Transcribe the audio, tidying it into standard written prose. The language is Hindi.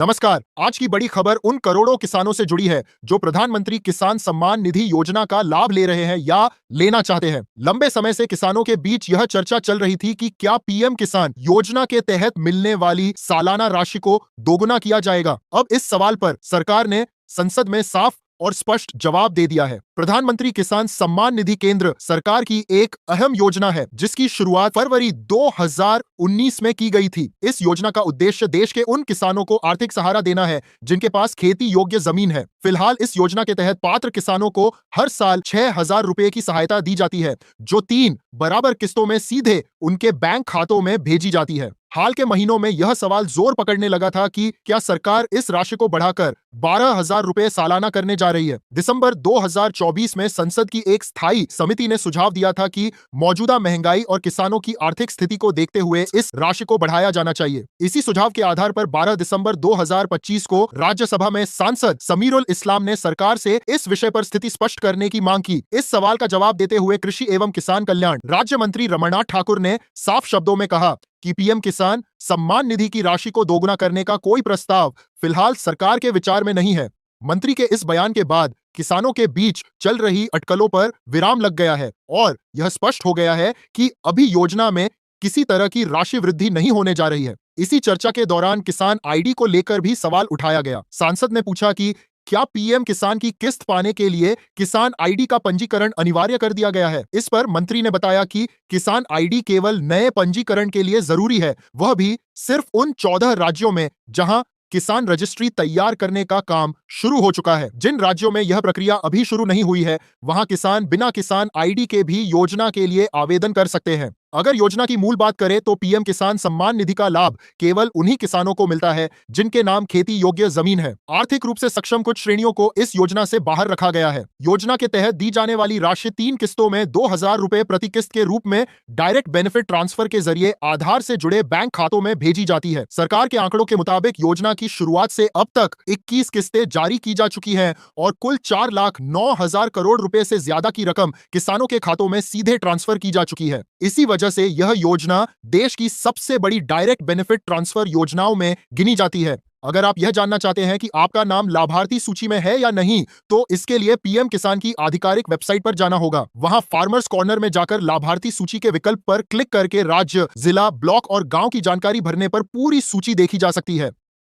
नमस्कार। आज की बड़ी खबर उन करोड़ों किसानों से जुड़ी है जो प्रधानमंत्री किसान सम्मान निधि योजना का लाभ ले रहे हैं या लेना चाहते हैं। लंबे समय से किसानों के बीच यह चर्चा चल रही थी कि क्या पीएम किसान योजना के तहत मिलने वाली सालाना राशि को दोगुना किया जाएगा। अब इस सवाल पर सरकार ने संसद में साफ और स्पष्ट जवाब दे दिया है। प्रधानमंत्री किसान सम्मान निधि केंद्र सरकार की एक अहम योजना है जिसकी शुरुआत फरवरी 2019 में की गई थी। इस योजना का उद्देश्य देश के उन किसानों को आर्थिक सहारा देना है जिनके पास खेती योग्य जमीन है। फिलहाल इस योजना के तहत पात्र किसानों को हर साल 6,000 रुपए की सहायता दी जाती है जो 3 बराबर किस्तों में सीधे उनके बैंक खातों में भेजी जाती है। हाल के महीनों में यह सवाल जोर पकड़ने लगा था कि क्या सरकार इस राशि को बढ़ाकर 12,000 रुपए सालाना करने जा रही है। दिसंबर 2024 में संसद की एक स्थायी समिति ने सुझाव दिया था कि मौजूदा महंगाई और किसानों की आर्थिक स्थिति को देखते हुए इस राशि को बढ़ाया जाना चाहिए। इसी सुझाव के आधार पर 12 दिसंबर 2025 को राज्यसभा में सांसद समीरुल इस्लाम ने सरकार से इस विषय पर स्थिति स्पष्ट करने की मांग की। इस सवाल का जवाब देते हुए कृषि एवं किसान कल्याण राज्य मंत्री रमनाथ ठाकुर ने साफ शब्दों में कहा कि पीएम किसान सम्मान निधि की राशि को दोगुना करने का कोई प्रस्ताव फिलहाल सरकार के विचार में नहीं है। मंत्री के इस बयान के बाद किसानों के बीच चल रही अटकलों पर विराम लग गया है और यह स्पष्ट हो गया है कि अभी योजना में किसी तरह की राशि वृद्धि नहीं होने जा रही है। इसी चर्चा के दौरान किसान आईडी को लेकर भी सवाल उठाया गया। सांसद ने पूछा कि क्या पीएम किसान की किस्त पाने के लिए किसान आईडी का पंजीकरण अनिवार्य कर दिया गया है। इस पर मंत्री ने बताया कि किसान आईडी केवल नए पंजीकरण के लिए जरूरी है, वह भी सिर्फ उन 14 राज्यों में जहां किसान रजिस्ट्री तैयार करने का काम शुरू हो चुका है। जिन राज्यों में यह प्रक्रिया अभी शुरू नहीं हुई है वहां किसान बिना किसान आईडी के भी योजना के लिए आवेदन कर सकते हैं। अगर योजना की मूल बात करें तो पीएम किसान सम्मान निधि का लाभ केवल उन्हीं किसानों को मिलता है जिनके नाम खेती योग्य जमीन है। आर्थिक रूप से सक्षम कुछ श्रेणियों को इस योजना से बाहर रखा गया है। योजना के तहत दी जाने वाली राशि 3 किस्तों में 2,000 रुपए प्रति किस्त के रूप में डायरेक्ट बेनिफिट ट्रांसफर के जरिए आधार से जुड़े बैंक खातों में भेजी जाती है। सरकार के आंकड़ों के मुताबिक योजना की शुरुआत से अब तक 21 किस्तें जारी की जा चुकी हैं और कुल 4,09,000 करोड़ रुपए से ज्यादा की रकम किसानों के खातों में सीधे ट्रांसफर की जा चुकी है। इसी वजह से यह योजना देश की सबसे बड़ी डायरेक्ट बेनिफिट ट्रांसफर योजनाओं में गिनी जाती है। अगर आप यह जानना चाहते हैं कि आपका नाम लाभार्थी सूची में है या नहीं, तो इसके लिए पीएम किसान की आधिकारिक वेबसाइट पर जाना होगा। वहां फार्मर्स कॉर्नर में जाकर लाभार्थी सूची के विकल्प पर क्लिक करके राज्य, जिला, ब्लॉक और गांव की जानकारी भरने पर पूरी सूची देखी जा सकती है।